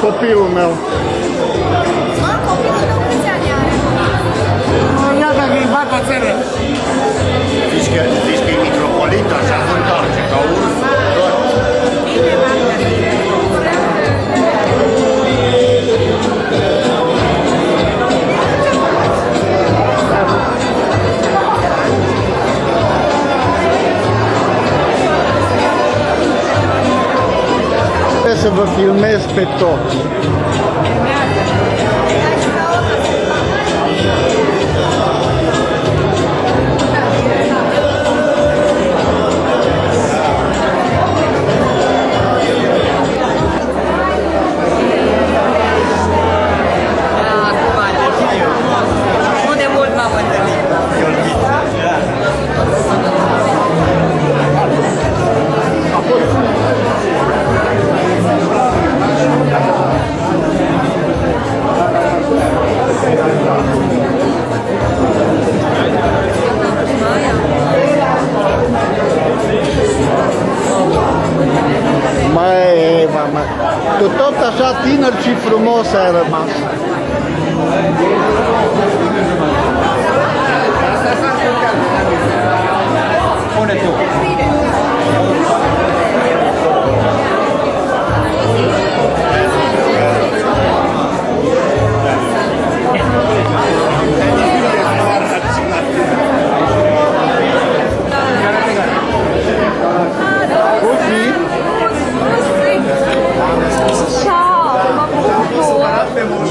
copilul meu. Mă, copilul tău câți ani are? Iată că-i bag o țără. Zici că e mitropolit, așa se întoarce, ca urs, tot. Bine, Marta, bine. Trebuie să vă filmez pe toți. Nu de mult m-am întâlnit. Mai, Eva, mai. Tu tot așa tânăr și frumos ai rămas. Pune tu.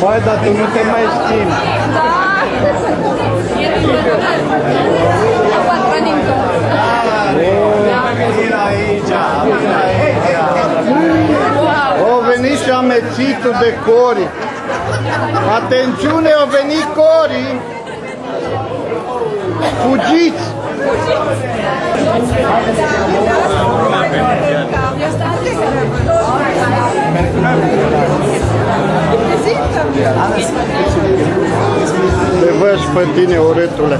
Băi, dar tu nu te mai schimbi. O venit și amețitul de Cori. Atențiune, au venit Cori. Fugiți! Te văd și pe tine, urâtule.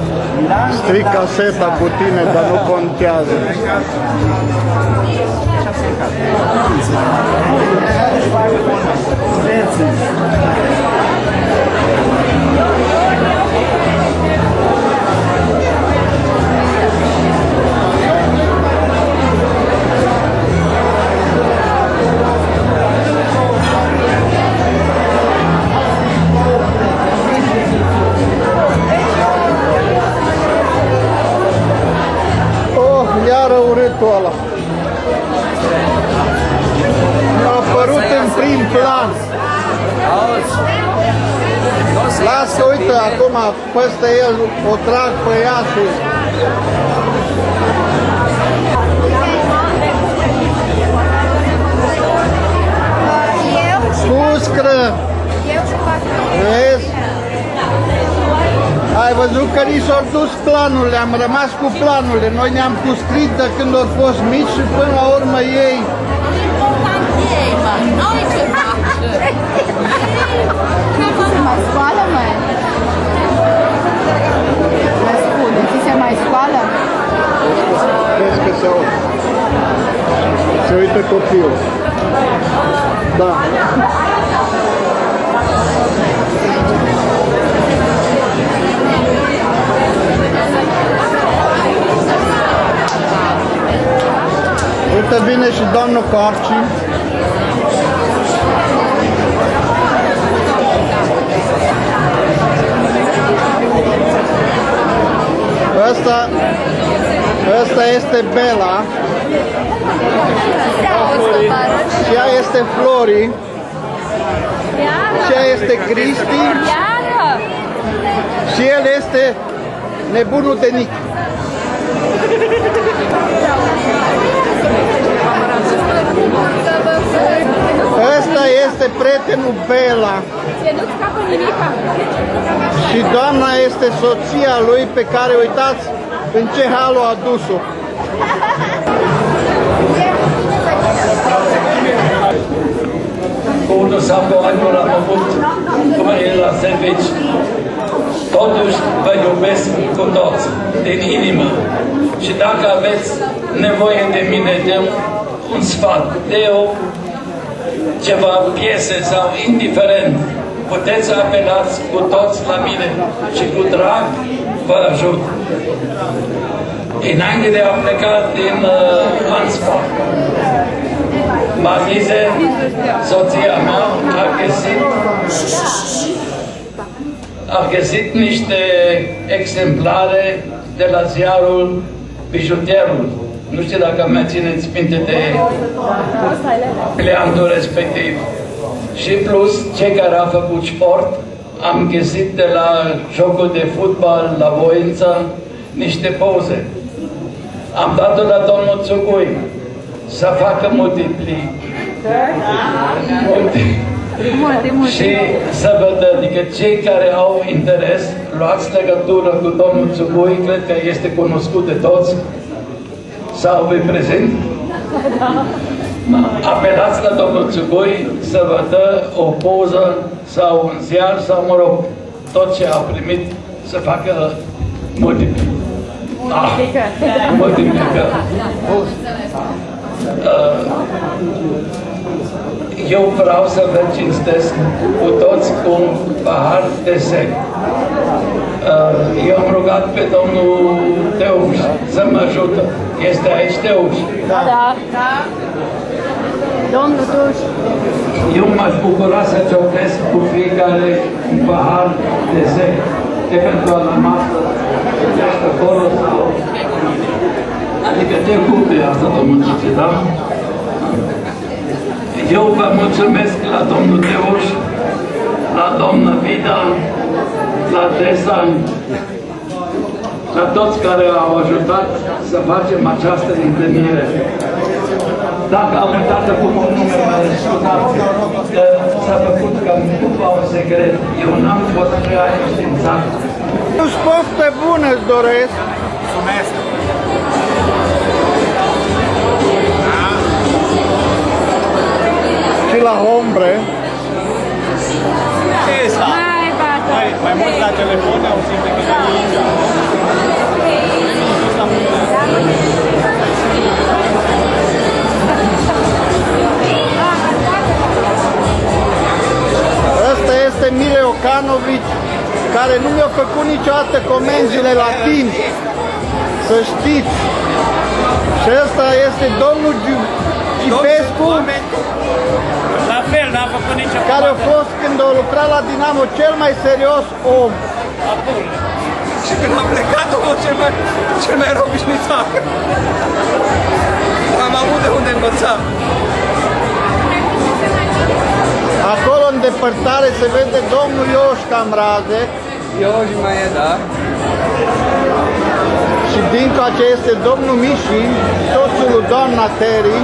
Stric caseta cu tine, dar nu contează. Iară urâtul ăla. Mi-a apărut în prim plan. Lasă, uite, acum peste el o trag pe ea și... Puscră! Vezi? Ai văzut că ni s-au dus planurile, am rămas cu planurile. Noi ne-am puscrit de când au fost mici și până la urmă ei. Important ei, mă. Noi ce facem? Se mai scoală, măi? Mă spune, ți se mai scoală? Vezi că se uită copilul. Da. Uite, vine și domnul Carci. Ăsta este Bela. Și ea este Flori. Și ea este Cristi. Și el este nebunul de Nic. Ăsta este prietenul Bela. Și doamna este soția lui pe care uitați în ce hal a adus-o. Cu 1 sau 2 ani l-am avut cu mine la servici. Totuși vă iubesc cu toți, din inimă. Și dacă aveți nevoie de mine, de un sfat, de o ceva piese sau indiferent, puteți să apelați cu toți la mine și cu drag vă ajut. Înainte de a pleca din Ansbach, Marize, soția mea, a găsit niște exemplare de la ziarul Bijuterul. Nu știu dacă mai țineți minte de pleantul respectiv. Și plus, cei care au făcut sport, am găsit de la jocul de fotbal la Voința niște poze. Am dat-o la domnul Țugui să facă multipli. Și să văd, adică cei care au interes, luați legătură cu domnul Țugui, cred că este cunoscut de toți, sau vă prezint. Apelați la domnul Țugui să vă dă o poză sau un ziar sau, mă rog, tot ce a primit să facă multiplicări. Eu vreau să vă cinstesc cu toți cu un pahar de sec. Eu am rugat pe domnul Teuș să mă ajută. Este aici Teuș? Da. Domnul Teuș. Eu m-aș bucura să ciocnesc cu fiecare un pahar de sec, eventual la masă, acolo sau... Adică te cupe asta, domnul Cici, da? Eu vă mulțumesc la domnul Teuș, la doamna Vida, la Desan, la toți care au ajutat să facem această întâlnire. Dacă am uitat acum un nume, mă scuzați, că s-a făcut ca cumva un secret. Eu n-am fost prea înștiințat. Poftă bună îți doresc! Mulțumesc! Și la Hombre. Mai mult la telefon, au simte că Ăsta este Mile Ocanovici, care nu mi-a făcut niciodată comenzile la timp. Să știți. Și ăsta este domnul Gipescu, la fel, n-a făcut nicio care a fost, când a lucrat la Dinamo, cel mai serios om. Și când am plecat, a fost cel mai rău obișnuitat. Am avut de unde învăța. Acolo, în depărtare, se vede domnul Ioș Camraze. Ioș mai e, da? Și dincoace este domnul Miși, soțul lui doamna Teri,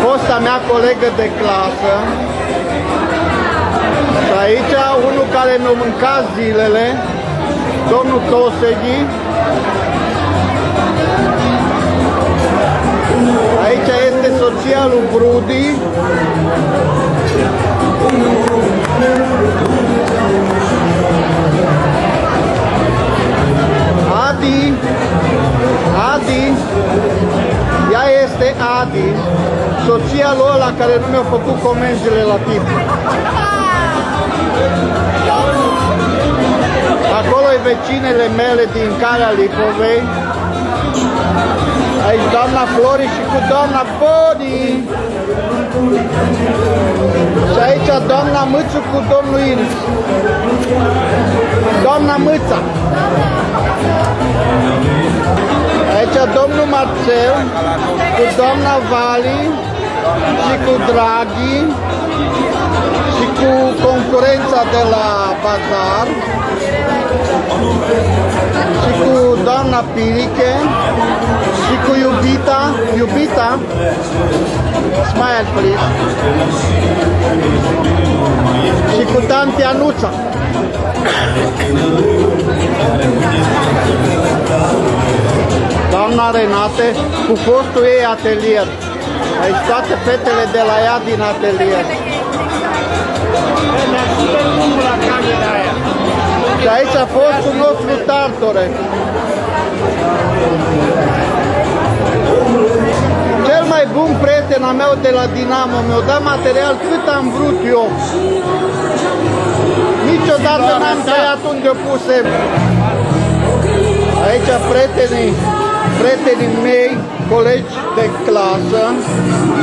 fosta mea colegă de clasă. Și aici unul care mi-a mâncat zilele, domnul Toseghi. Aici este soția lui Brudi. Adi, ea este Adi, soția lui ăla care nu mi-a făcut comenzile la timp. Acolo e vecinele mele din Calea Lipovei. Aici doamna Flori și cu doamna Boni. Și aici doamna Mâțu cu domnul Iris. Doamna Mâța. Aici domnul Marcel cu doamna Vali și cu Draghi și cu concurența de la bazar și cu doamna Piriche și cu Iubita, smile please, și cu tanti Anuța. Doamna Renate cu fostul ei atelier. Aici toate fetele de la ea din atelier. Și aici a fostul nostru Tartore. Cel mai mai bun prietena meu de la Dinamo mi-a dat material cât am vrut eu. Niciodată n-am tăiat unde o pusem. Aici prietenii mei, colegi de clasă,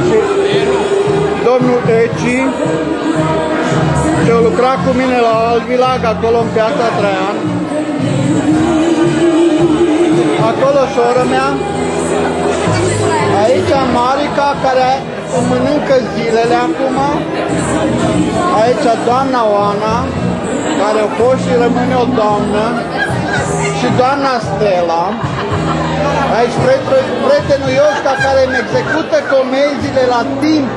și domnul Eci, ce a lucrat cu mine la Alvilag, acolo în Piața Traian. Acolo sora mea. Aici Marica, care îmi mănâncă zilele acum. Aici doamna Oana, care a fost și rămâne o doamnă. Și doamna Stella. Aici prietenul Iosca, care îmi execută comenzile la timp,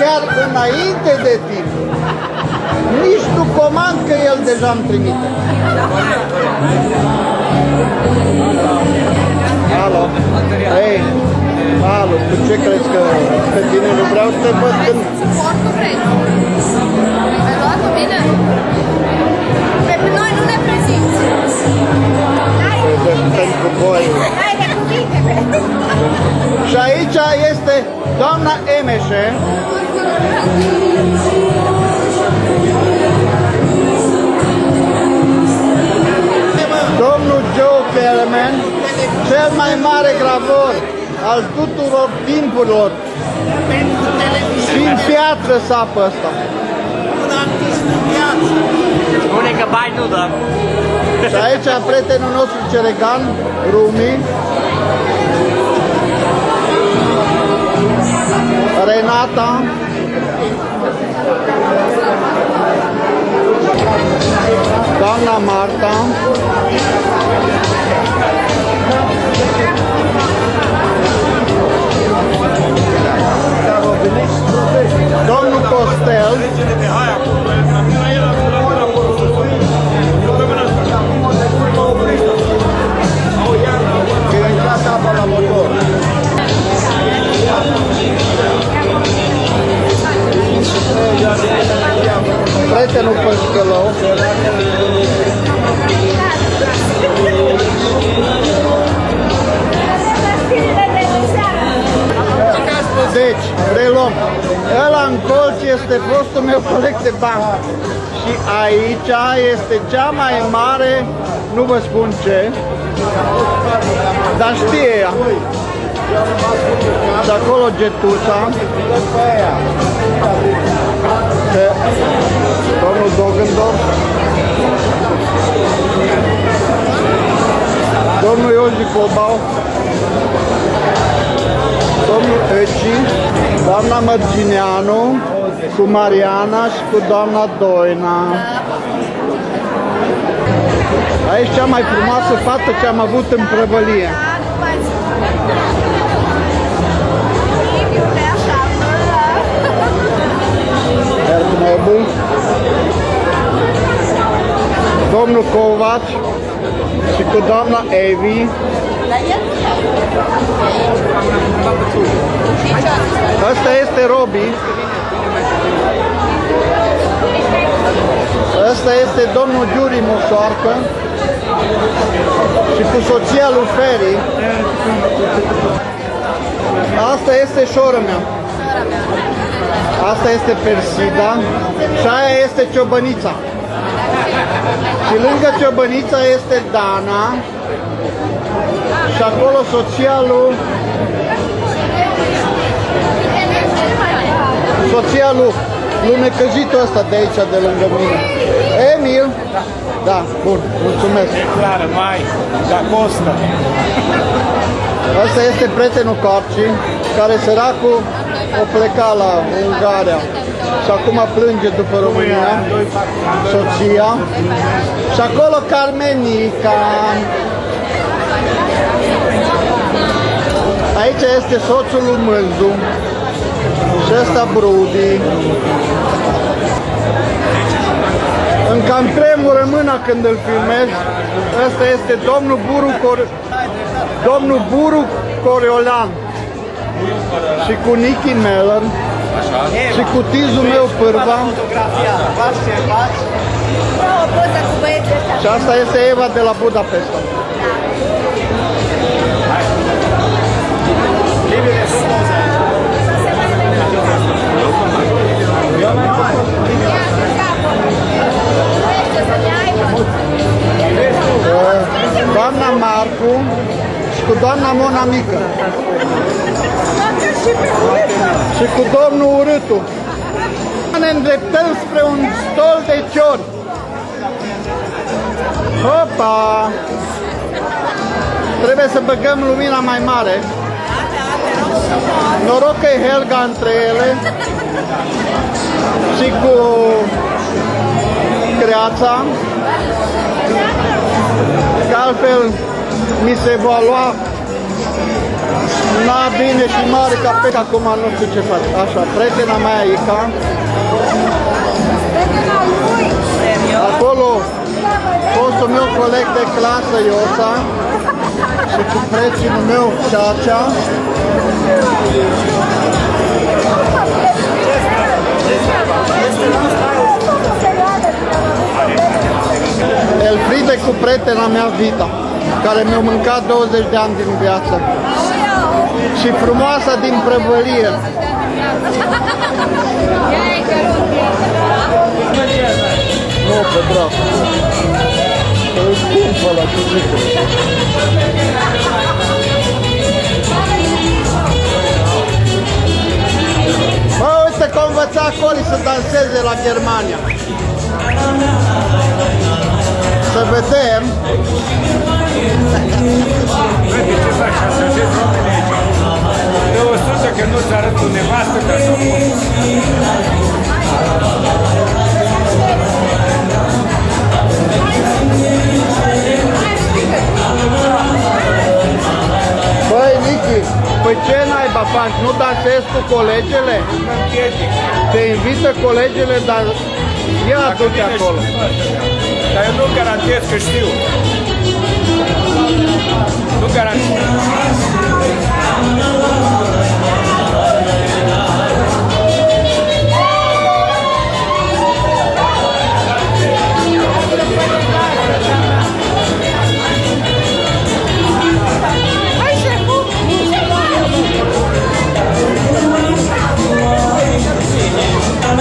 chiar înainte de timp. Nici nu comand că el deja îmi trimite. Alo. Ei, alo, tu ce crezi că pe tine nu vreau să te văd când... Suportul vrei. Ai luat-o bine? Pe noi nu ne prezinți. Pentru voi. Hai de cuvinte. Și aici este doamna Emeșe. Domnul Joe Kellerman, cel mai mare gravor al tuturor timpurilor. Și în piatră sapă ăsta. Spune că bai nu, dar... Și aici prietenul nostru Ceregan, Rumi, Renata, doamna Marta, domnul Costel, prietenul Pășcălău, deci, reluăm. Ăla în colț este fostul meu coleg de bancă. Și aici este cea mai mare, nu vă spun ce, dar știe ea. Și acolo Getuța, domnul Dogendorf, domnul Iozi Cobau, domnul Eci, doamna Mărgineanu, cu Mariana și cu doamna Doina. Aici cea mai frumoasă fată ce am avut în prăvălie. Domnul Covaci și cu doamna Evi. Asta este Robi. Asta este domnul Giuri Mosoarcă și cu soția lui Feri. Asta este sora mea. Asta este Persida și aia este Ciobănița. Și lângă Ciobănița este Dana și acolo soția lui necăjitul ăsta de aici, de lângă mine. Emil? Da, bun, mulțumesc. Clară, mai, da Costa. Asta este prietenul Corci, care săracul o pleca la Ungaria și acum plânge după România, soția. Și acolo Carmenica. Aici este soțul lui Mânzu și ăsta Brudi. Îmi cam tremură mâna când îl filmez. Ăsta este domnul Buru Coriolan și cu Nicky Meller și cu tizul meu Pârva. Și asta este Eva de la Budapesta. și cu doamna Mona Mică. Și cu domnul Urâtu. Ne îndreptăm spre un stol de ciori. Hopa! Trebuie să băgăm lumina mai mare. Noroc că e Helga între ele. Și cu Creața. Că altfel mi se va lua na bine și mare ca pe acum nu știu ce fac. Așa, prietena mea Ica. Acolo fostul meu coleg de clasă Iosa și cu prietenul meu Ceacea. Elfride cu prietena mea Vita, care mi-a mâncat 20 de ani din viață. Și frumoasa din prăvălie. Nu, pe dracu. E scumpă la ciucică. Bă, uite că a învățat Coli să danseze la Germania. Să vedem. Vede ce faci, să vezi oamenii aici. De 100 că nu-ți arăt cu nevastă ca să o Băi, Nichi, păi ce naiba faci? Nu dansezi cu colegele? Te invită colegele, dar ia du-te acolo. Dar eu nu garantez că știu. Nu garantez.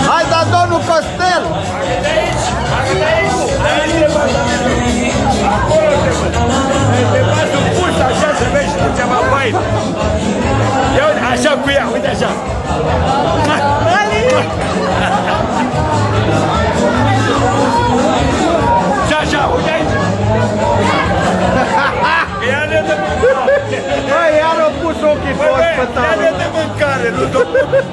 Hai, da, domnul Costel! Acolo te văd. Te bați un pus așa să vezi cu ceva fain. Ia uite, așa cu ea, uite așa. Și așa, uite aici. Ea ne dă mâncare. Băi, iar au pus ochii toți pe Ea tavă. ne dă mâncare, nu domnul.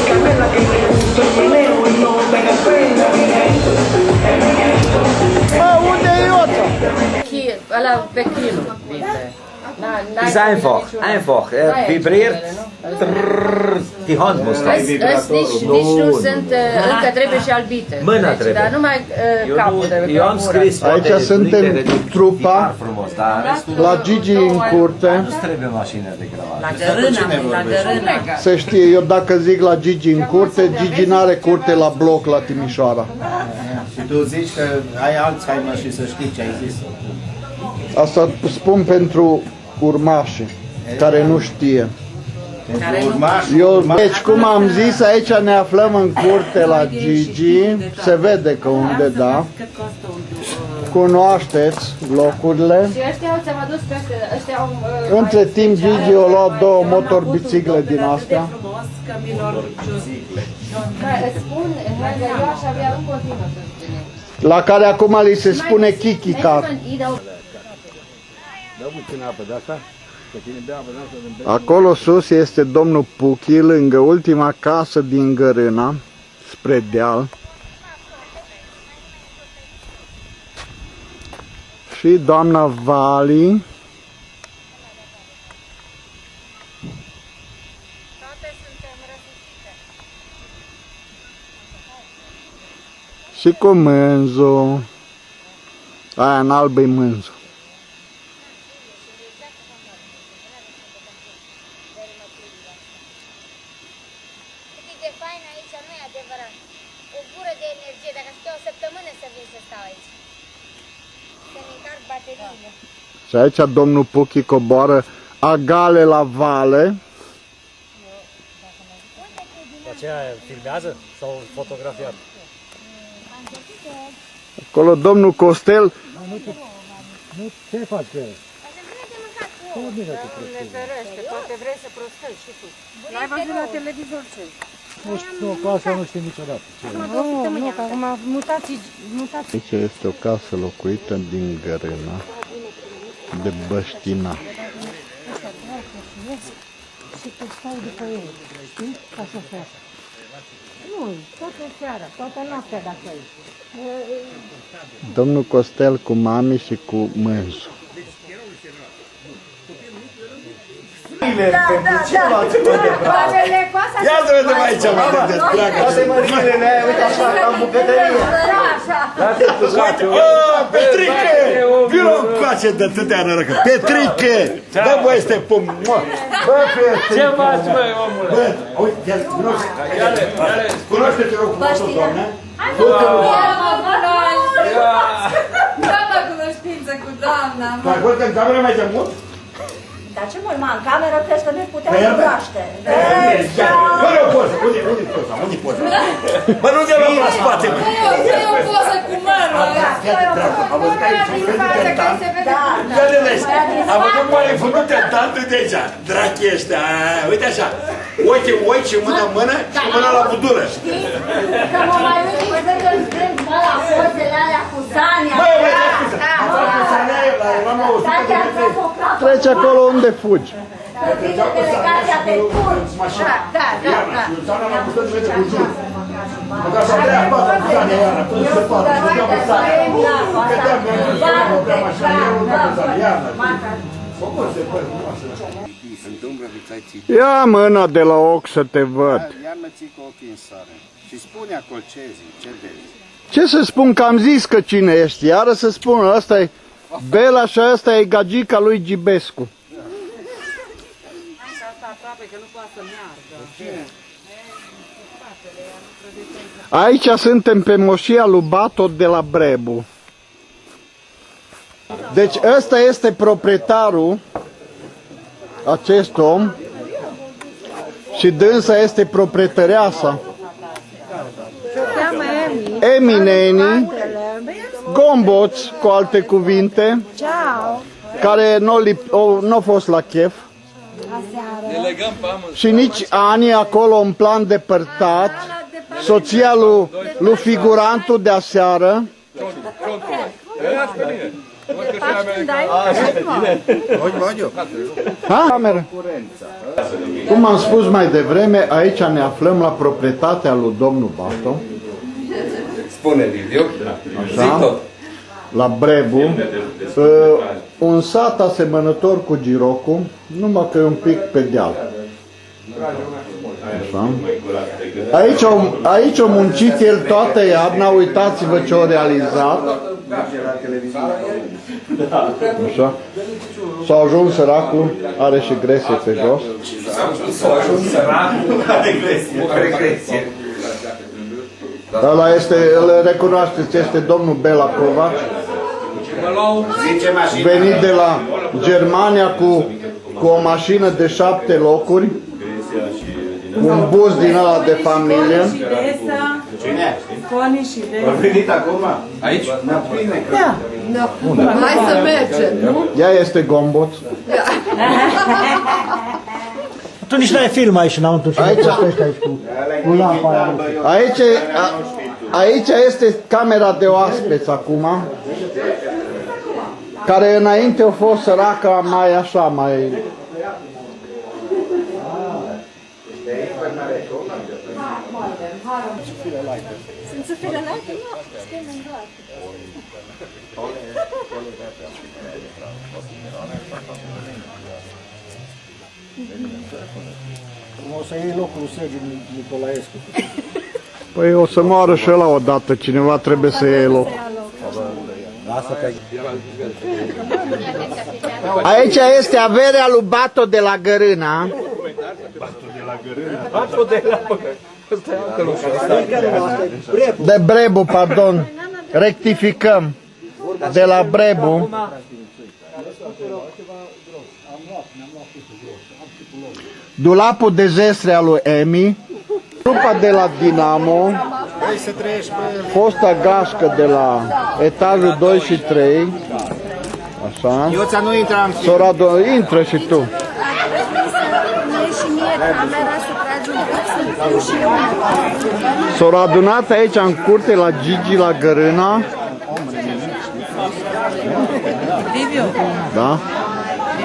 Canela que le gusta el meneo y no tengas pena, pe kilo vinde. Ist einfach. Vibriert. Die Hand muss da. Nici nu sunt, încă trebuie și albite. Mâna Deci, trebuie. dar numai capul trebuie. Eu am scris. Aici suntem trupa Frumos, dar restul la Gigi în curte. nu trebuie mașină de gravat. La gărână. Se știe, eu dacă zic la Gigi în curte, Gigi n-are curte la bloc la Timișoara. Și tu zici că ai Alzheimer și să știi ce ai zis. Asta spun pentru urmașii care nu știe. Pentru urmași, Deci, cum am zis, aici ne aflăm în curte la Gigi. Se vede că unde, da. Cunoașteți locurile. Și ăștia ți-am adus peste, ăștia au... Între timp, Gigi a luat 2 motorbicicle din astea. Îți spun, eu aș avea în continuu să spune. La care acum li se spune Kiki Car. Acolo sus este domnul Puchi, lângă ultima casă din Gărâna, spre deal. Și doamna Vali. Și cu mânzul. Aia în alb e mânzul. Cât de fain aici, nu e adevărat. O gură de energie, dacă aș o săptămână să vin să stau aici. Să-mi încarc bateriile. Și aici domnul Puchi coboară agale la vale. Aceea filmează sau fotografiat? Acolo domnul Costel. Nu, ce faci cu el? Doamne ferește, poate vrei să prostăi și tu. N-ai văzut la televizor ce? Nu, cu asta nu știu niciodată. Nu, că acum mutați. Aici este o casă locuită din Gărâna, de Băștina. Și tu stai după ei, știi? Ca să faci. Nu, toată seara, toată noaptea dacă e. Domnul Costel cu mami și cu mânzul. Ia să vedem aici, mă, de dragă. toate mărimile aia, uite așa, ca în bucătărie. Uite, Petriche! Vino încoace de atâtea nărăcă. Petriche! Dă voie să te pun. Bă, Petriche! Ce faci, băi, omule? Bă, uite, ia, cunoaște-te rog frumos, doamne? Doamna cunoștință cu doamna. Dar văd că în cameră mai de mult? Dar ce mult, în cameră crezi că ne puteam cunoaște. Bă, o poză, unde-i poza, unde-i poza? Bă, nu te luăm la spate, mă! Eu o poză cu mărul. Am văzut că ai făcut tentant. Ia-le vezi, am văzut că ai făcut tentant, uite aici. Drachi ăștia, uite așa. Oi și mână în mână și mâna la budură. Că mă mai uit și văd că îmi strâng la pozele alea cu Sania. Bă, bă, am fost cu Sania, eram la 100 Treci acolo unde fugi. Să vină delegația de turci. Da. Și Sania m-a putut să vede cu jur. Mă ca să-mi dea patru cu Sania iară, până să patru, să dea cu Sania. Vedeam, mi-am oprea mașina, eu nu cu Sania, iară. Mă pot să-i păr frumoasă. Ia mâna de la ochi să te văd. Iarnă ții cu ochii în sare. Și spune acolo ce zici, ce vezi. Ce să spun că am zis că cine ești? Iară să spun, ăsta e Bela și ăsta e gagica lui Gibescu. Aici suntem pe moșia lui Bato de la Brebu. Deci ăsta este proprietarul, acest om, și dânsa este proprietăreasa. Emi Neni, Gomboț, cu alte cuvinte, care nu a fost la chef. Și nici Ani acolo în plan depărtat, soția lui figurantul de aseară. Ha? Cameră. Cum am spus mai devreme, aici ne aflăm la proprietatea lui domnul Bato. Spune, Liviu. Așa, la Brebu. un sat asemănător cu Girocu, numai că e un pic pe deal. Așa. Aici a muncit el toată iarna, uitați-vă ce a realizat. Așa. S-a ajuns săracul, are și gresie pe jos. S-a ajuns săracul, are gresie. Ăla este, îl recunoașteți, este domnul Bela Covaci, venit de la Germania cu o mașină de 7 locuri, cu un bus din ăla de familie. Cine? A venit acum? Aici? Da. Hai să mergem, nu? Ea este Gomboț. Tu nici n-ai film aici înăuntru. Aici este camera de oaspeți acum, care înainte a fost săraca mai așa, mai... Sunt să fie la altă? Nu, suntem în doar. O să iei locul lui Sergiu Nicolaescu. Păi o să moară și ăla odată, cineva trebuie să iei loc. Aici este averea lui Bato de la Gărâna. De Brebu, pardon. Rectificăm. De la Brebu. Dulapul de zestre al lui Emi. Trupa de la Dinamo. Fosta gașcă de la etajul 2 și 3. Așa. Ioța nu intră în film. Sorado, intră și tu. Și mie camera să tragi un pic să și eu. S-au adunat aici în curte la Gigi la Gărâna. Liviu, Da?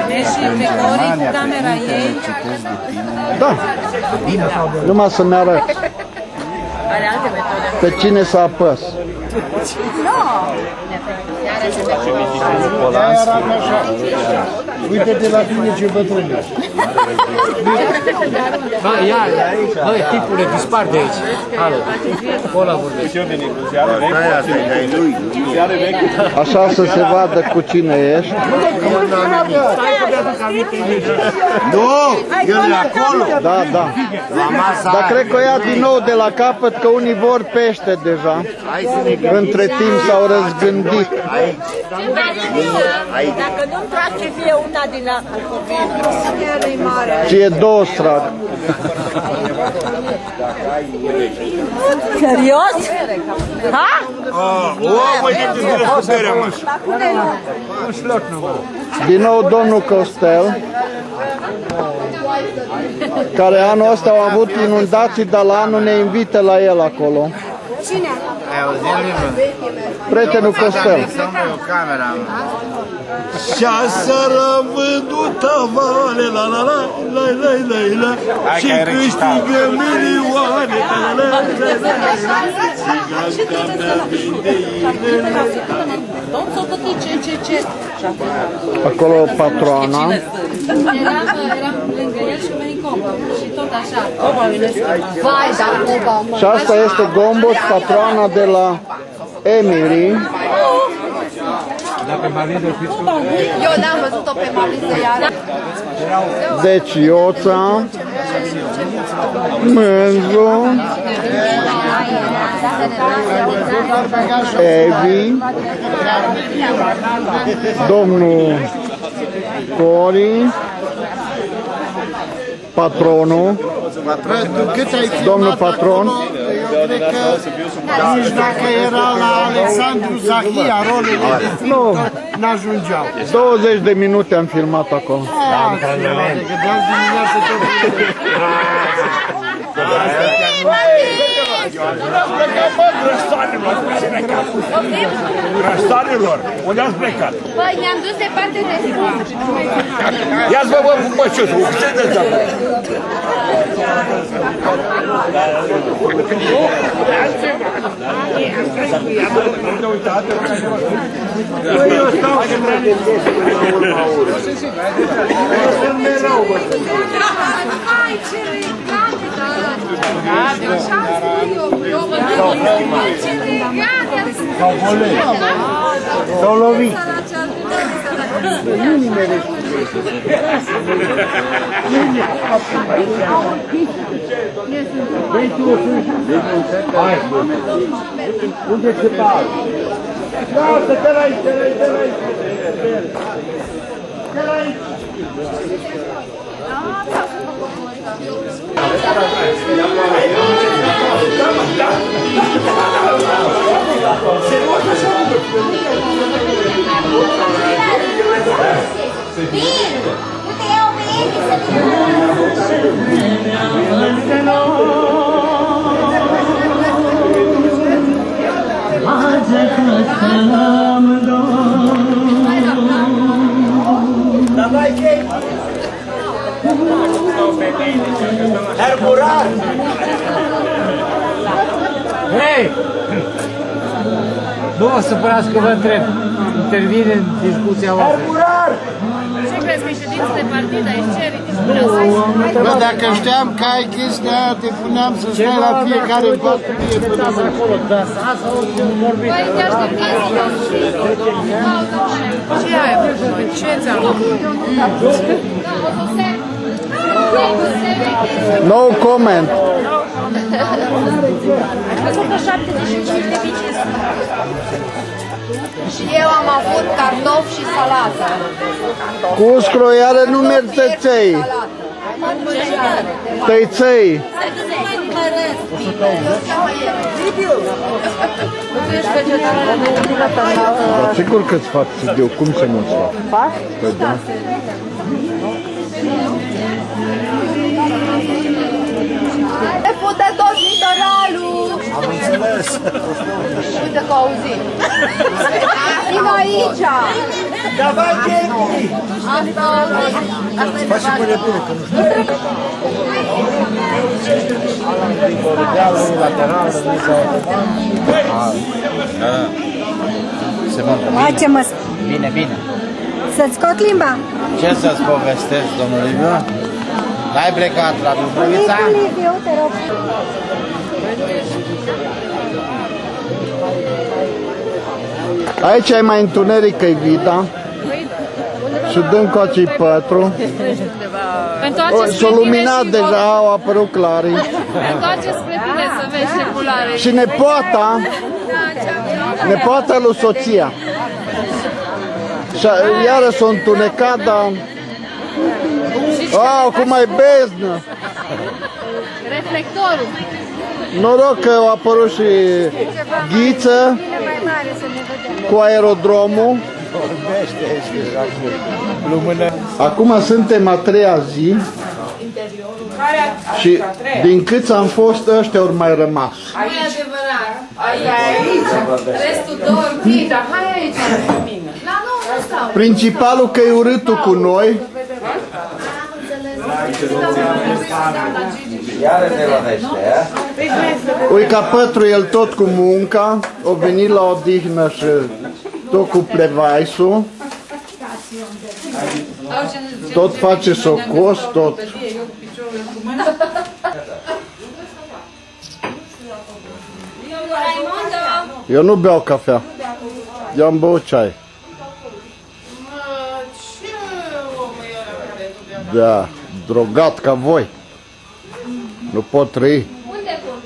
vezi și pe Cori cu camera ei. Da. Numai să mi arăt Are alte metode. pe cine să apăs. Uite-te la tine ce bătrâni. Bă, ia, bă, tipule, dispar de aici. Alo, cola vorbește. Așa să se vadă cu cine ești. Nu, el e acolo. Da, da. Dar cred că o ia din nou de la capăt, că unii vor pește deja. Între timp s-au răzgândit. Dacă nu-mi place fie una din la... Ție două strag. Serios? Ha? Din nou domnul Costel, care anul ăsta au avut inundații, dar la anul ne invită la el acolo. Cine? Prietenul Costel. Și-a răvândută vale, la la la, la la la la, și câștigă milioane, la la la la la, și gata de Domn s-o pătit ce. Acolo patroana. Eram lângă el și mă incomod. Și tot așa. Vai, dar Cuba, mă. Și asta este Gomboț, patroana de la Emiri. Eu n-am văzut-o pe Maliză iară. Deci Ioța, Menzu, Evi, domnul Cori, patronul, domnul patron. Eu cred că nici dacă era la Alexandru Zahia rolele de film, n-ajungeau. 20 de minute am filmat acolo. Că de azi dimineață tot Răstoarelor, unde ați plecat? Păi, ne-am dus departe de sus. Ia-ți vă cu păciuțul, ce de zeamă? uitate. Eu stau și mă gândesc la urma urmă. Sunt mereu, bă. Hai, ce regate, așa spun eu. Hai, ce regate. S-au volet. S-au lovit. Nu nimerești. Hai, unde se bag? Lasă, te la aici, te la aici, te la aici. Te la aici. Bine! Uite, iau pe ei să Herburar! Hei! Nu vă supărați că vă întreb. Intervine în discuția voastră. Herburar! Ce crezi că e ședință de partid aici? Ce ridici? Bă, dacă știam că ai chestia aia, te puneam să stai la fiecare partidie până mă. Păi te așteptai să dau și... Ce ai făcut noi? Ce ți-am făcut? No comment. Și eu am avut cartofi și salată. Cu scroiare nu merg tăței. Tăiței. Dar sigur că-ți fac eu, cum să nu-ți fac? Faci? Păi da. E fute tot litoralul! Am înțeles. Uite că auzi. Vino aici! Давай деньги! Faci și până bine, că nu știu. Hai, ce mă... Bine, bine. Să-ți scot limba? Ce să-ți povestesc, domnul Liviu? N-ai plecat la Dubrăvița? Liviu, te rog. Aici e mai întuneric, e vida. Și dăm cocii pătru. S-a luminat deja, au apărut clarii. Întoarce spre tine să vezi ce culoare. Și nepoata lui soția. Și iară s-a întunecat, dar... Au, cum mai beznă! Reflectorul. Noroc că a apărut și Ghiță cu aerodromul. Acum suntem a treia zi și din câți am fost, ăștia au mai rămas. Nu e adevărat. Aici. Restul dorm. Vita, hai aici cu mine. La nu stau. Principalul că e urâtul cu noi. Iară te lovește, Ui ca pătru el tot cu munca, o venit la odihnă și tot cu plevaisul. Tot face socos, tot. Eu nu beau cafea. Eu am băut ceai. Da, drogat ca voi. Nu pot trăi. Unde bun?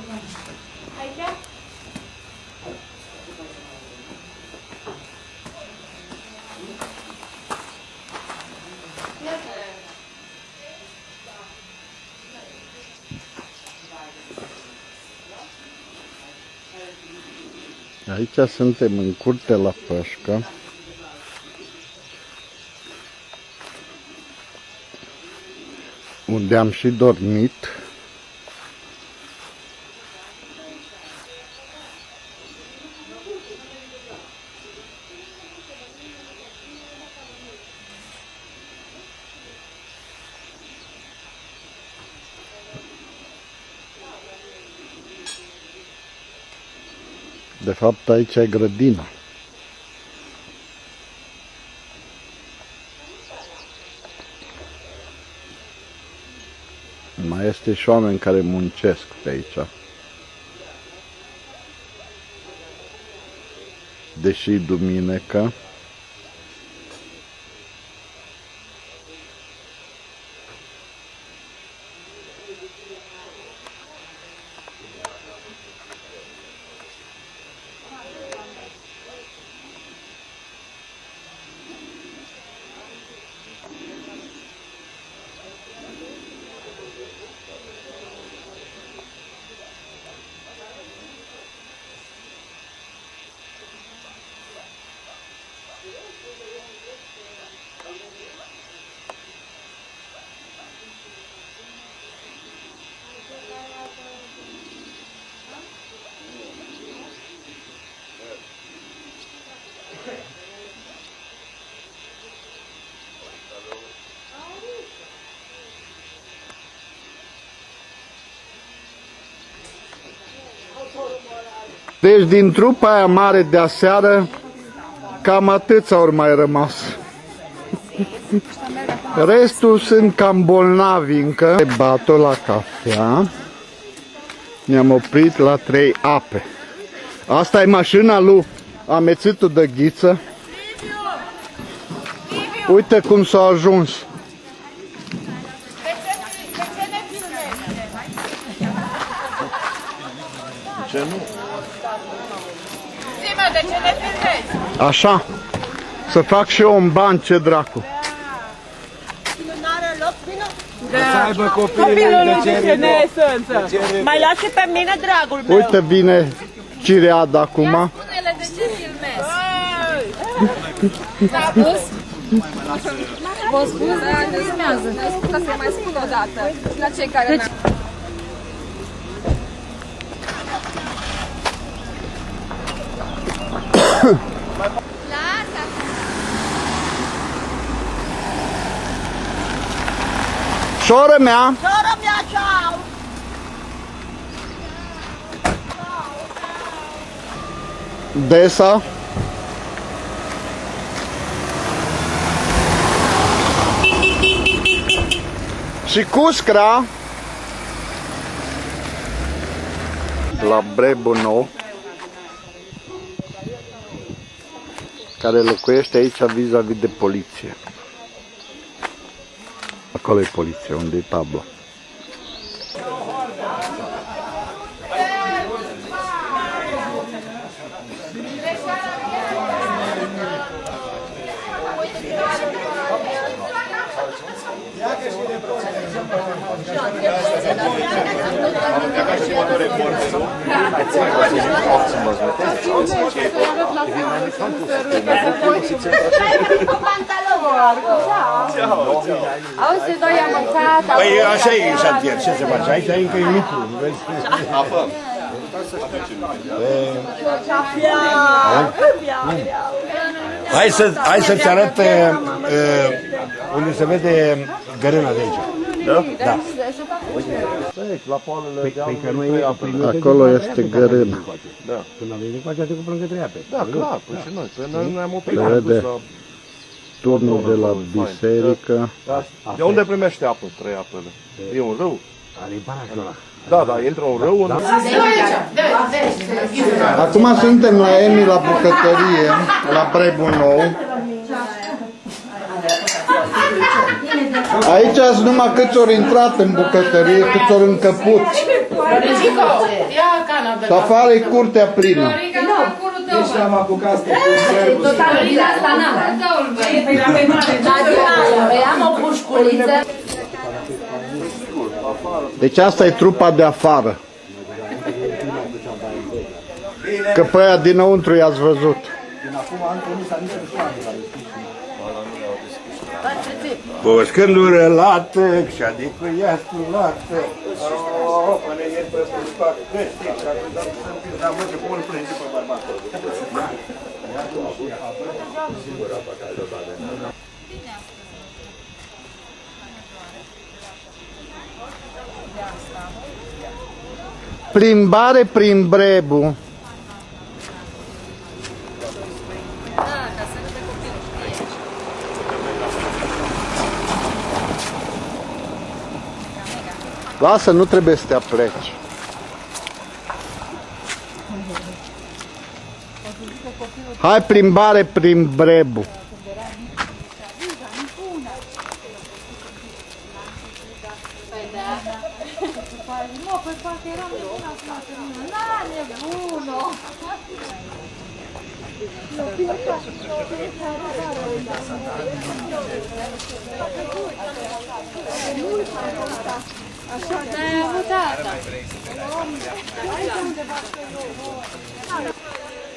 Aici? Aici suntem în curte la Pășcă. Unde am și dormit. De fapt, aici e grădina. Mai este și oameni care muncesc pe aici. Deși duminică. Deci din trupa aia mare de aseară, cam atâția ori mai rămas. Restul sunt cam bolnavi încă. Batul la cafea. Ne-am oprit la 3 ape. Asta e mașina lui amețitul de Ghiță. Uite cum s-a ajuns. Ce nu? Zi-mă, de ce ne filmezi? Așa. Să fac și eu un ban, ce dracu. Nu-are loc, vină? Să aibă Copilul lui zice neesență. Mai las și pe mine, dragul meu. Uite vine Cireada acum. Spune-le de ce filmezi. Ți-a pus? V-a spus? Da, ne filmează. Ne-a spus ca să-i mai spun o dată. La cei care ne-au... Sora mea, Sora mea, ciao! Desa. Și Cuscra. La Brebu Nou, care locuiește aici vis-a-vis de poliție. Acolo e poliție, unde e tabla. Auzi, noi am mâncat... Păi așa e în șantier, ce se face? Aici încă e lucru, nu vezi? Apă. Hai să-ți arăt unde se vede gărâna de aici. Da? Da. La poalele de apă. Acolo este gărâna. Da. Când am venit cu aceea, trecut lângă 3 ape. Da, clar, păi și noi. Păi noi ne-am oprit. Se vede turnul de la biserică. De unde primește apă, 3 apele? E un râu? Are barajul ăla. Da, da, intră un râu. Acum suntem la Emi, la bucătărie, la Brebu Nou. Aici sunt numai câți ori intrat în bucătărie, câți ori încăput. Și afară e curtea plină. Deci am apucat să te Am o pușculiță. Deci asta e trupa de afară. Că pe aia dinăuntru i-ați văzut. Bășcându-ră lată, și adică iastu lată. Până ieri pe fac găsi, și acum dar mă ce cum îl plânge pe bărbat. Plimbare prin Brebu. Lasă, nu trebuie să te apleci. Hai plimbare prin Brebu.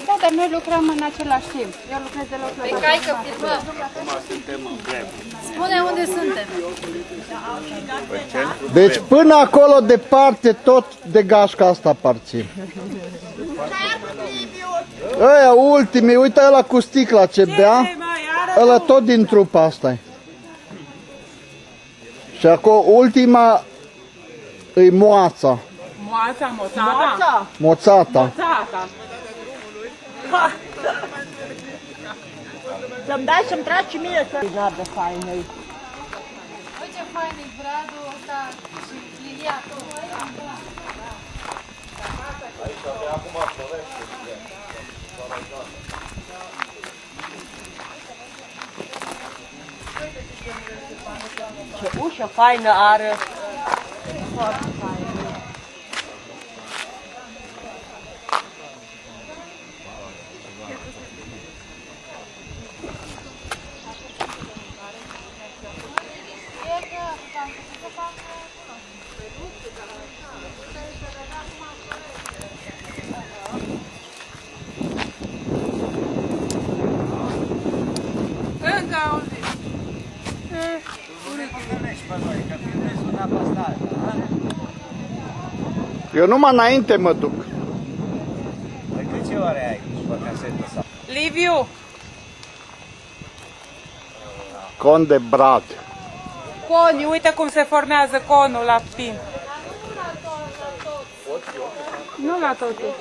Da, dar noi lucrăm în același timp. Eu lucrez de la Pe cai că filmăm. Spune unde suntem. Deci până acolo departe tot de gașca asta aparțin. Ăia ultimii, uite ăla cu sticla ce bea, ăla tot din trupa asta -i. Și acolo ultima îi moața. Moața, moțata? Moțata. Să-mi dai să-mi tragi și mie să... de faină. Uite ce fain e Bradul ăsta și Lilia. Ce ușă faină are. Foarte faină. Eu numai înainte mă duc. De câte ore ai pe casetă sau? Liviu! Con de brad. Coni, uite cum se formează conul la pin. Nu la totul.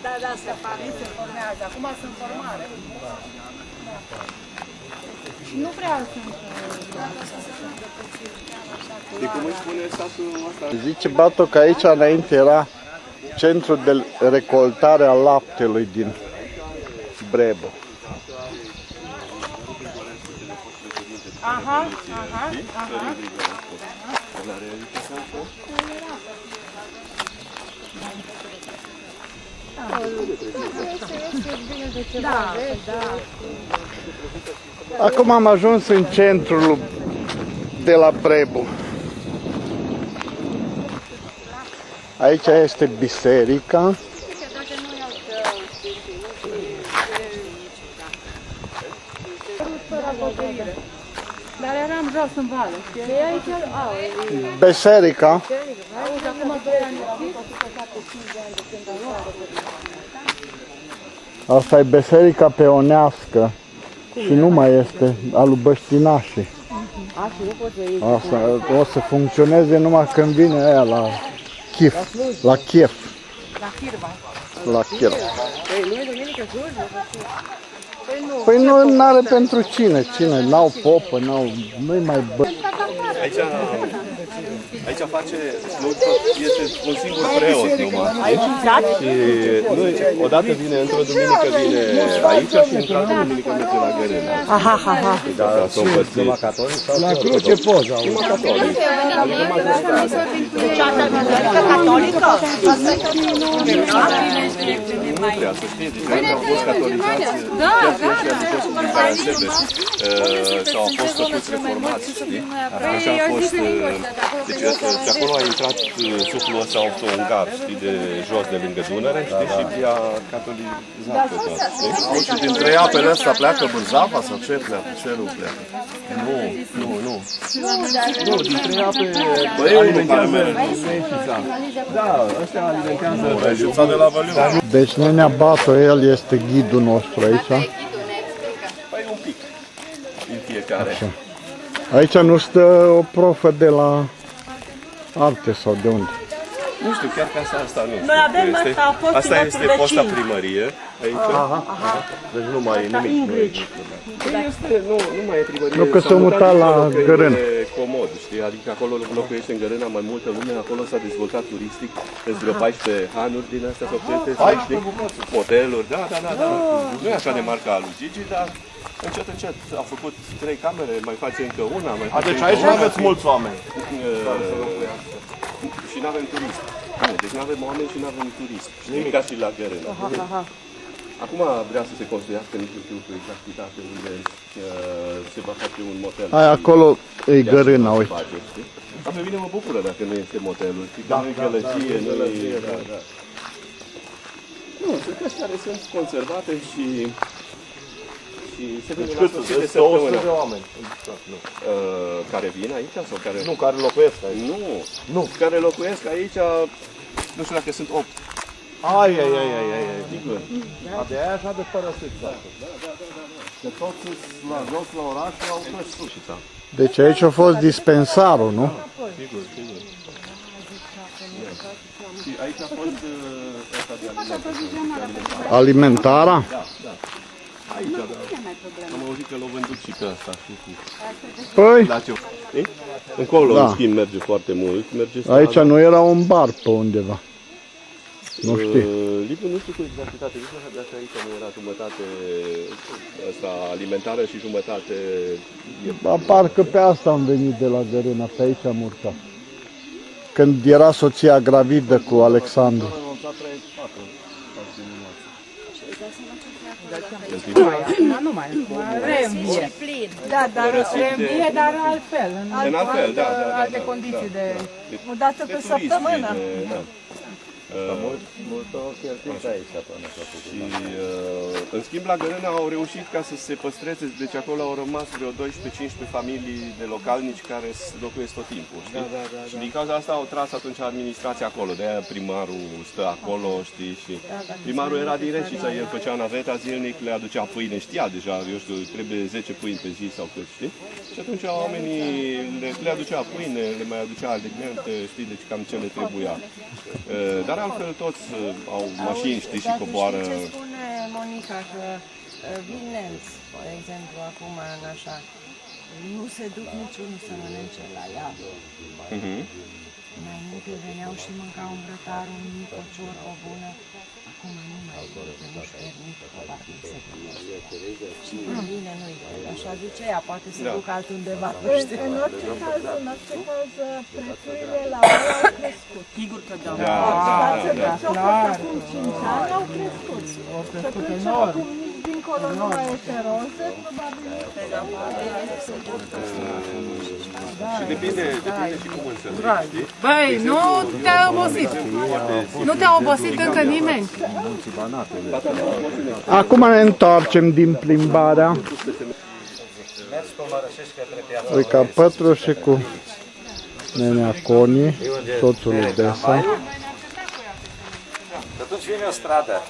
Da, se formează. Acum sunt formare. Nu vreau să... De cum îi spune satul asta? Zice Bato că aici înainte era centrul de recoltare a laptelui din Brebu. Aha. Acum am ajuns în centrul de la Brebu. Aici este biserica. Dar eram jos în vale. Biserica. Asta e biserica peonească și nu mai este a lui Băștinașii. Asta o să funcționeze numai când vine aia la Chif, la Chef. La Chef. Păi nu are pentru cine, n-au popă, nu-i mai bă. Aici face, este un singur preot numai. Și odată vine, într-o duminică vine aici și într-altă duminică merge la Gărâna. Aha. Dar s-o împărțit. Numai catolic? La cruce poza. Numai catolic. Adică majoritatea. Catolică? Nu prea, să știi, deci au fost catolizați, chiar și ăștia de jos din Carasebeș, sau au fost făcuți reformați, știi? Așa a fost, deci și acolo a intrat suflul ăsta auto-ungar, știi, de jos, de lângă Dunăre, știi, și i-a catolizat pe tot, știi? Și dintre apele astea pleacă Bârzava sau ce pleacă? Ce nu pleacă? Nu. Nu, dintre ape alimentează. Da, ăștia alimentează. Deci nenea Bato, el este ghidul nostru aici. Păi un pic din fiecare. Aici nu stă o profă de la arte sau de unde? Nu știu, chiar casa asta nu știu. Noi avem asta, a fost Asta este fosta primărie aici. Deci nu mai e nimic. Nu mai e primărie. Nu că s-a mutat la Gărân. Comod, știi? Adică acolo locuiește în Gărâna mai multă lume, acolo s-a dezvoltat turistic. Sunt vreo 14 hanuri din astea sau câte, știi? Moteluri, da. Nu e așa de mare ca lui Gigi, dar încet a făcut 3 camere, mai face încă una, mai face Deci aici nu aveți mulți oameni. Și nu avem turism. Nu, deci nu avem oameni și nu avem turism. Știi, ca și la Gărâna. Acum vrea să se construiască, nici nu știu cu exactitate unde se va face un motel. Hai, acolo e Gărâna, uite. Dar pe mine mă bucură dacă nu este motelul. Știi, că nu e gălăgie, nu e... Nu, sunt căști care sunt conservate și se vede la sfârșit de săptămână. 200 de oameni. Care vin aici sau care... Nu, care locuiesc aici. Nu, care locuiesc aici, nu știu dacă sunt 8. Ai. De aia așa de părăsit. Că toți sunt la jos la oraș și au căști sus. Deci aici a fost dispensarul, nu? Sigur. Și aici a fost asta de alimentare. Alimentara? Da. Aici, da. Am auzit că l-au vândut și pe asta, știi? Păi, Încolo, Da. în schimb, merge foarte mult. aici nu era un bar pe undeva. Nu știu. Liviu, nu știu cu exactitate, nu știu dacă aici nu era jumătate asta alimentară și jumătate... Ba, parcă pe asta am venit de la Gărâna, pe aici am urcat. Când era soția gravidă cu Alexandru. Nu mai reînvie. Da, dar reînvie, dar altfel. În altfel, da. Alte condiții de... O dată pe săptămână. Multă cheltuiți aici până și în schimb la Gărâna au reușit ca să se păstreze, deci acolo au rămas vreo 12-15 familii de localnici care locuiesc tot timpul, știi? Și din cauza asta au tras atunci administrația acolo, de-aia primarul stă acolo, știi? Și primarul era din Reșița, el făcea naveta zilnic, le aducea pâine, știa deja, eu știu, trebuie 10 pâini pe zi sau cât, știi? Și atunci oamenii le aducea pâine, le mai aducea alimente, știi, deci cam ce le trebuia. Dar altfel toți au mașini, știi, și coboară. Și ce spune Monica, că vin nemți, de exemplu, acum în așa, nu se duc niciunul să mănânce la ea. Înainte veneau și mâncau un grătar, un mic, o ciorbă bună. Acum nu mai nu-și permit, probabil să gândește. Și când vine, nu-i așa zice ea, poate se duc altundeva, nu știu. În orice caz, prețurile la ora au crescut. Sigur că da. Față de ce au fost acum 5 ani, au crescut. Și atunci, acum, nici dincolo nu mai este roze, probabil Și depinde și cum înțelegi, știi? Băi, nu te-a obosit. Nu te-a obosit încă nimeni. Acum ne întoarcem din plimbarea. Uite ca Pătrușe cu nenea Coni, soțul lui Desa. Atunci vine o stradă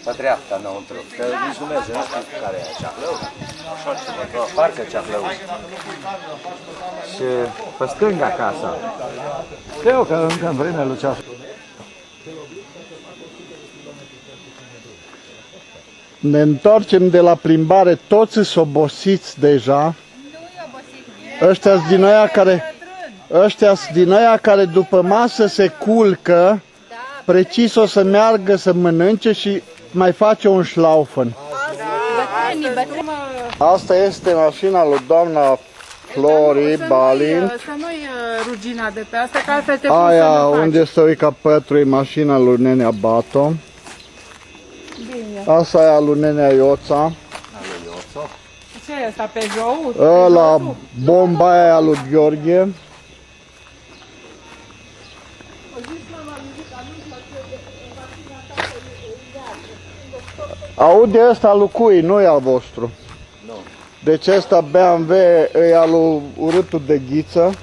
pe dreapta înăuntru, că nici nu merge, nu știu care e Ceahlău. O parte Ceahlău. Și pe stânga casa. Știu că încă în vremea lui Ceahlău. Ne întoarcem de la plimbare, toți sunt obosiți deja. Ăștia sunt din aia care după masă se culcă, precis o să meargă să mănânce și mai face un șlaufen. Asta este mașina lui doamna Flori Balint. Să nu-i rugina de pe asta, că altfel te Aia unde stă Uica Pătru e mașina lui nenea Bato. Asta e a lui nenea Ioța. Ce e asta, Peugeot? Ăla, bomba aia lui Gheorghe. Aude ăsta lui cui, nu e al vostru. Deci ăsta BMW e al lui urâtul de Ghiță.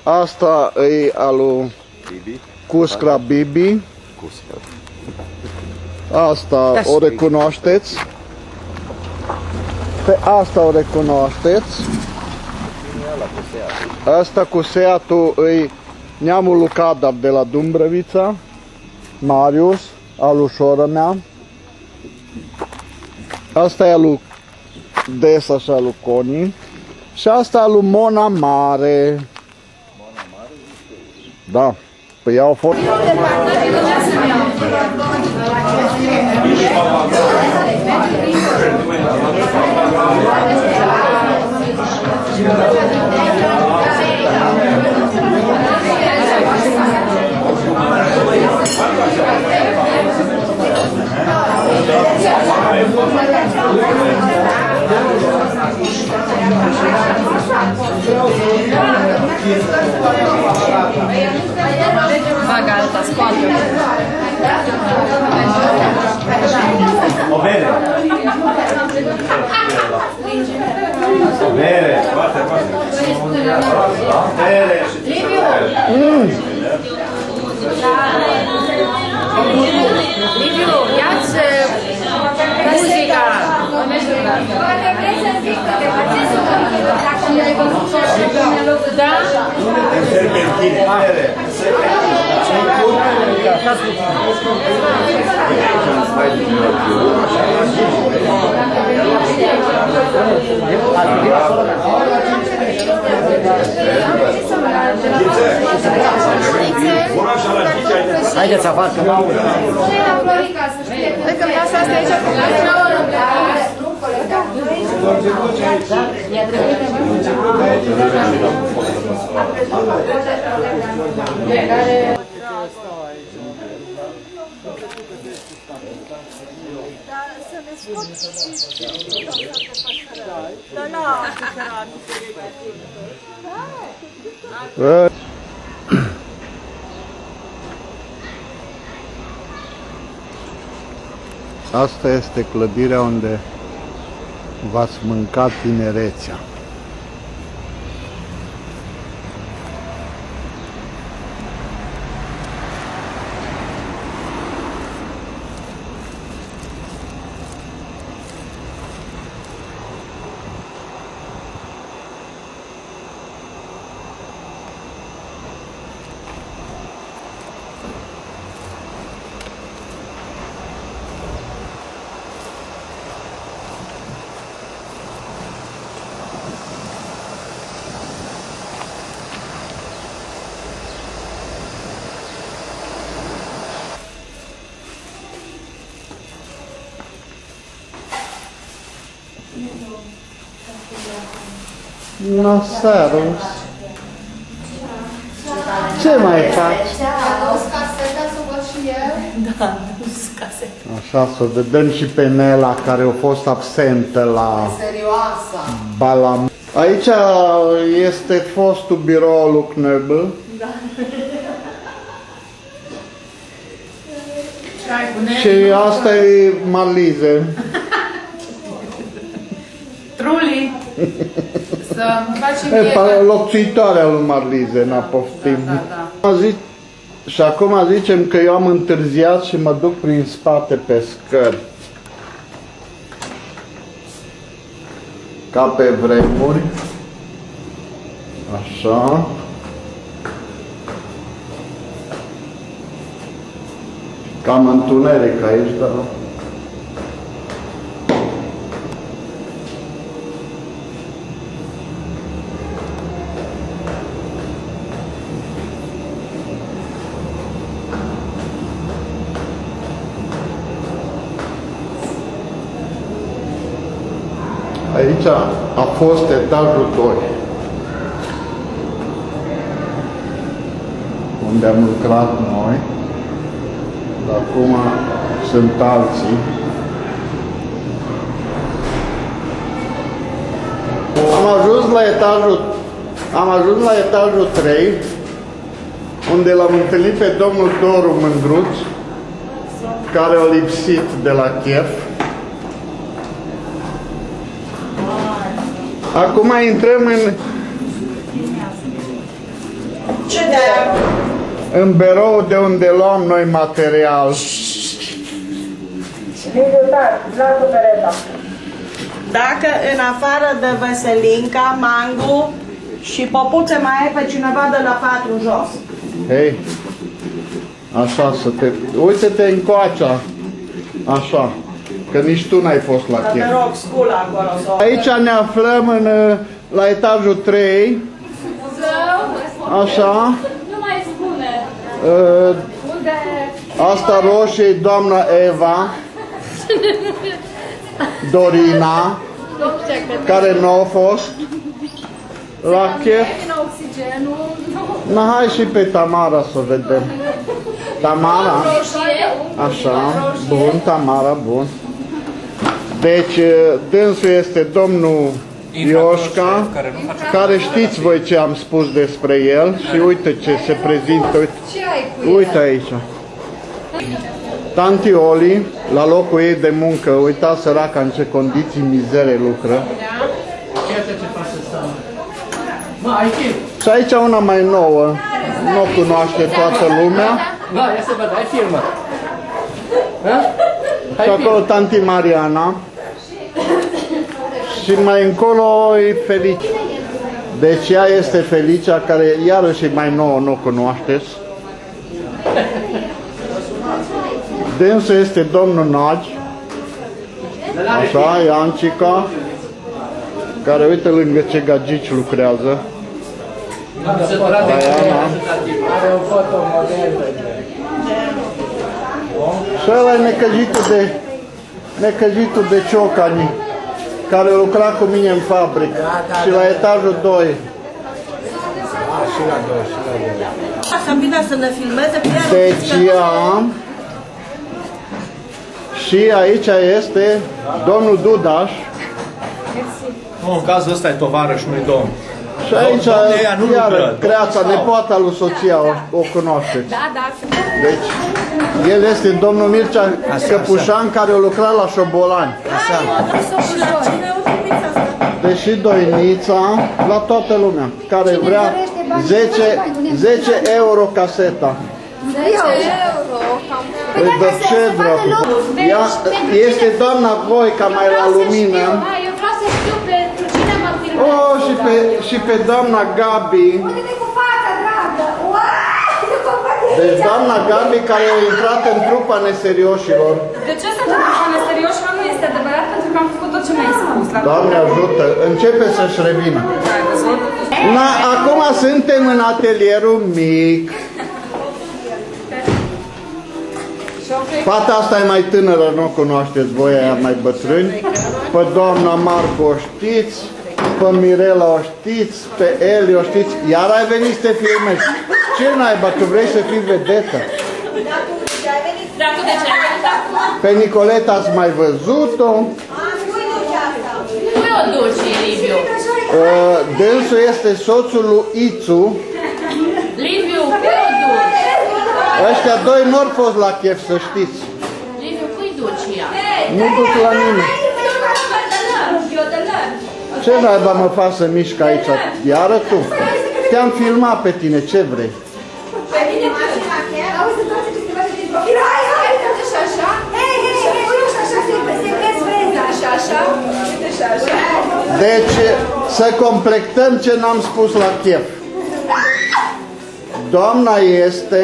Asta e al lui Cuscra Bibi. Asta o recunoașteți. Pe asta o recunoașteți. Asta cu Seatul îi neamul lui Cadar de la Dumbrăvița, Marius, al lui soră mea. Asta e al lui Desa și al lui Coni. Și asta al lui Mona Mare. Da, păi au fost... Bagă alta, scoate. O bere. Bere. Bere și Liviu, ia-ți muzica. Poate vrei să zic că te faceți un copil dacă nu ai văzut așa. Da? bere. Haideți afară, că m-au urât. Hai că lasă asta aici. Asta este clădirea unde v-ați mâncat tinerețea. No, Serus. Ce mai faci? Da, scase. Așa, să vedem și pe Nela, care a fost absentă la Balam. Aici este fostul birou lui Knöbel. Da. Și asta e Marlize. Truli, să facem E locțuitoarea lui Marlize, n-a poftim. Da. Și acum zicem că eu am întârziat și mă duc prin spate pe scări. Ca pe vremuri. Așa. Cam întuneric aici, dar... Aici a fost etajul 2, unde am lucrat noi, dar acum sunt alții. Am ajuns la etajul 3, unde l-am întâlnit pe domnul Doru Mândruț, care a lipsit de la chef. Acum intrăm în birou de unde luăm noi material. Dacă în afară de Veselinca, Mangu și Popuțe mai ai pe cineva de la 4 jos. Hei, așa să te... Uite-te încoace, așa, că nici tu n-ai fost la Să te chef. rog, scula acolo. Aici ne aflăm la etajul 3, așa. Nu mai spune. Asta roșie e doamna Eva, Dorina, care nu a fost la chef. Na, hai și pe Tamara să vedem. Tamara, așa, bun, Tamara, bun. Deci, dânsul este domnul Ioșca, care știți voi ce am spus despre el și uite ce se prezintă, uite aici. Tanti Oli, la locul ei de muncă, uitați săraca în ce condiții mizere lucră. Și aici una mai nouă, nu o cunoaște toată lumea. Da, ia să văd, hai filmă. Și acolo tanti Mariana. Și mai încolo e Felicia. Deci ea este Felicia, care iarăși e mai nouă, nu o cunoașteți. Dânsul este domnul Nagi. Așa, Iancica, care uite lângă ce gagici lucrează. Diana. Are o fotomodel. Și ăla e necăjitul de Ciocani, care lucra cu mine în fabrică. Și la etajul 2. Și la 2, și la 2. Așa bine să ne filmeze pe ea. Deci am... Și aici este domnul Dudaș. În cazul ăsta e tovarăș unui domn. Și aici, iară, Creața, nepoata lui soția, o cunoașteți. Da, da. Deci, el este domnul Mircea Căpușan, care a lucrat la Șobolani. Așa. Deși Doinița, la toată lumea, care vrea 10 euro caseta. 10 euro. Păi de ce, dracu? Este doamna Voica mai la lumină. Eu vreau să știu pentru cine mă filmez. Oh, și pe doamna Gabi. Uite-te cu fața, dragă. Deci doamna Gabi, care a intrat în trupa neserioșilor. De ce sunt trupa neserioșilor? Nu este adevărat, pentru că am făcut tot ce mi-ai spus. Doamne ajută, începe să-și revină. Na, acum suntem în atelierul mic. Fata asta e mai tânără, nu o cunoașteți voi, aia mai bătrâni. Pe doamna Marco o știți, pe Mirela o știți, pe Eli o știți. Iar ai venit să te filmezi. Ce naiba, tu vrei să fii vedetă? Pe Nicoleta ați mai văzut-o? Nu o duci, Liviu. Dânsul este soțul lui Ițu. Liviu, cui o duci? Ăștia doi nu au fost la chef, să știți. Liviu, cui duci ea? Nu duc la nimeni. Ce naiba mă fac să mișc aici? Iară tu. Te-am filmat pe tine, ce vrei? Pe mine mașina chiar? Auzi, tu ce se face din profil? Hai, uite și așa. Hei, uite și așa, se vezi freza. Și așa, uite și așa. Deci, să completăm ce n-am spus la chef. Doamna este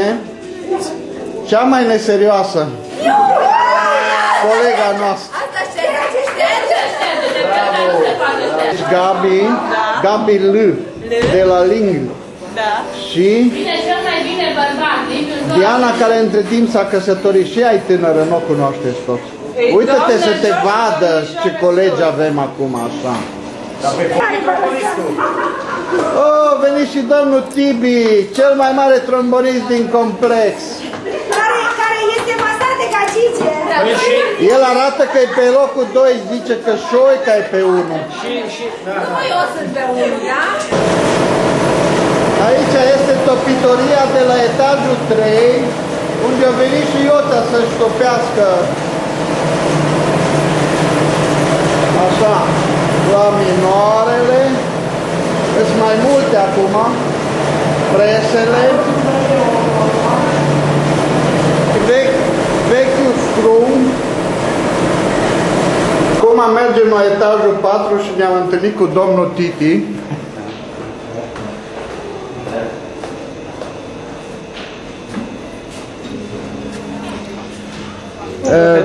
cea mai neserioasă. Colega noastră. Asta șterge. Gabi L. De la Ling. Da. Și Bine, cel mai bine bărbat. Diana, care între timp s-a căsătorit. Și ea e tânără, nu o cunoașteți toți. Uite-te să te vadă ce colegi avem acum, așa. Oh, veni și domnul Tibi, cel mai mare trombonist din complex. Care este masat de cacice. El arată că e pe locul 2, zice că Șoica e pe 1. Nu eu sunt pe 1, da? Aici este topitoria de la etajul 3, unde a venit și Iota să-și topească. Așa, la minoarele. Sunt mai multe acum. Presele. Vechiul scrum. Cum merge Mergem la etajul 4 și ne-am întâlnit cu domnul Titi.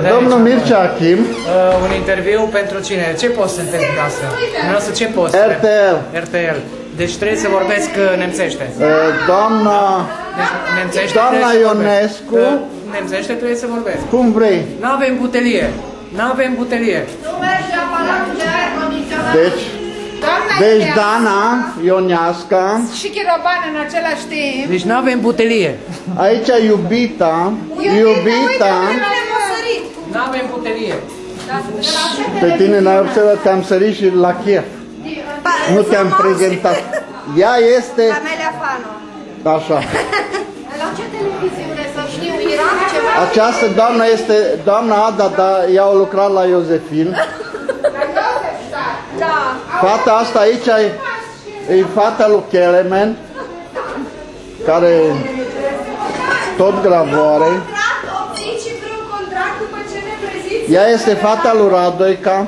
Domnul Mircea Achim. Un interviu pentru cine? Ce post sunteți dumneavoastră? Dumneavoastră ce post? RTL. RTL. Deci trebuie să vorbesc nemțește. Doamna Ionescu. Nemțește trebuie să vorbesc. Cum vrei. N-avem butelie. N-avem butelie. Nu merge aparatul de aer condiționat. Deci Dana Ioneasca. Și chirobană în același timp. Deci n-avem butelie. Aici iubita. N-avem butelie. Pe tine n-ai observat că am sărit și la chef. Nu te-am prezentat. Ea este... Camelia Fano. Așa. La ce televiziune să știu, Iran ceva? Această doamnă este doamna Ada, dar ea a lucrat la Iosefin. Da. Fata asta aici e fata lui Kelemen, care tot gravoare. Ea este fata lui Radoica.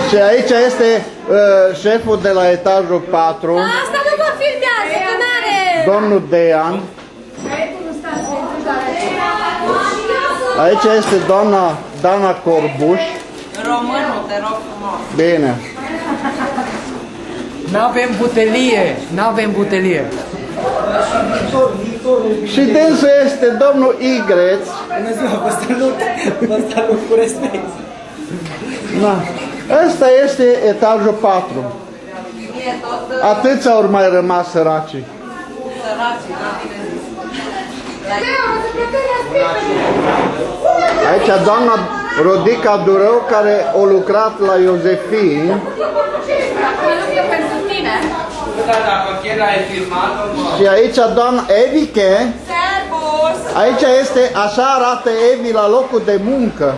Și aici este șeful de la etajul 4. Asta nu mă filmează, că n-are... Domnul Dean. Aici este doamna Dana Corbuș. Românul, te rog frumos. Bine. N-avem butelie. N-avem butelie. Și dânsul este domnul Igreț. Vă salut cu respect. Da. Ăsta este etajul 4. Atâția au mai rămas săracii. Aici doamna Rodica Durău, care a lucrat la Iosefin. Și aici doamna Evike. Aici este, așa arată Evi la locul de muncă.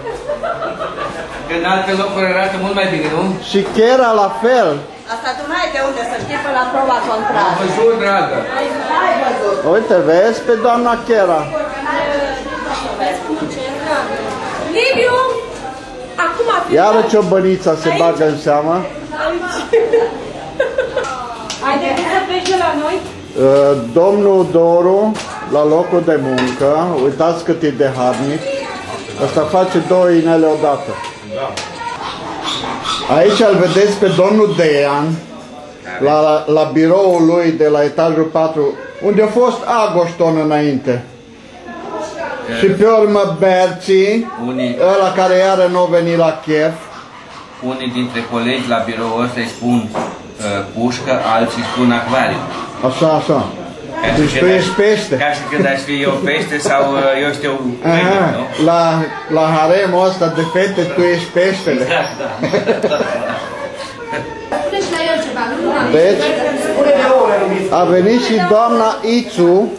Că în alte locuri arată mult mai bine, nu? Și Chera la fel. Asta tu n-ai de unde să știi până la proba contrară. Am văzut, dragă. Ai văzut. Uite, vezi pe doamna Chera. Liviu! Acum a fi... Iară ciobănița se bagă în seamă. Ai de să pleci de la noi? Domnul Doru, la locul de muncă, uitați cât e de harnic. Asta face 2 inele odată. Aici îl vedeți pe domnul Dean, la biroul lui de la etajul 4, unde a fost Agoston înainte. Și pe urmă Berții, ăla care iară nu a venit la chef. Unii dintre colegi la biroul ăsta îi spun pușcă, alții spun acvariu. Așa, așa. Deci tu ești pește. Ca și când aș fi eu pește sau eu știu câine, nu? La haremul ăsta de fete tu ești peștele. Spune-și la el ceva, nu? Deci, a venit și doamna Ițu,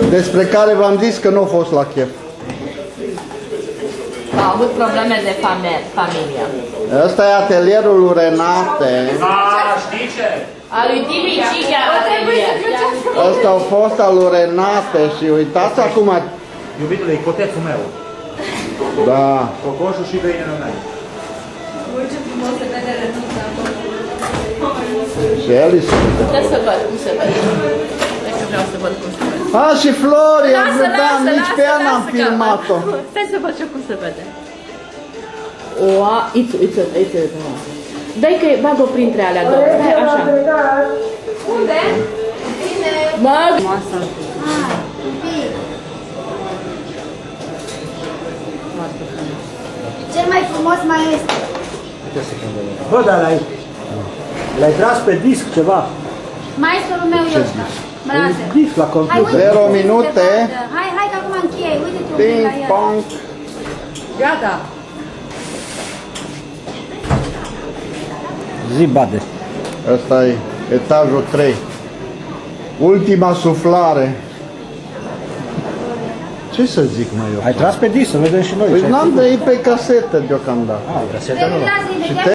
despre care v-am zis că nu a fost la chef. A avut probleme de familie. Ăsta e atelierul lui Renate. Știi ce? A lui Tibi Cigea atelier. Ăsta a fost al lui Renate și uitați acum. Iubitule, e cotețul meu. Da. Cocoșul și găinile mele. Ce frumos se vede Renuța acolo. Și el îi spune. Trebuie să văd cum se vede. Dacă vreau să văd cum se vede. A, și Floria, da, nici pe ea n-am filmat-o. Stai să văd eu cum se vede. Oa, ițu. Dai că bag-o printre alea două. Stai așa. Unde? Bine. Bag. Cel mai frumos mai este. Bă, dar l-ai tras pe disc ceva? Maestrul meu e ăsta. Braze. Disc la computer. 0 minute. Hai că acum închei. Uite-te la Ping el. pong. Gata. Zi, bade. Ăsta e etajul 3. Ultima suflare. Ce să zic mai eu? Ai tras pe disc, să vedem și noi. Păi n-am de pe casetă deocamdată. Casetă nu. Terminați imediat.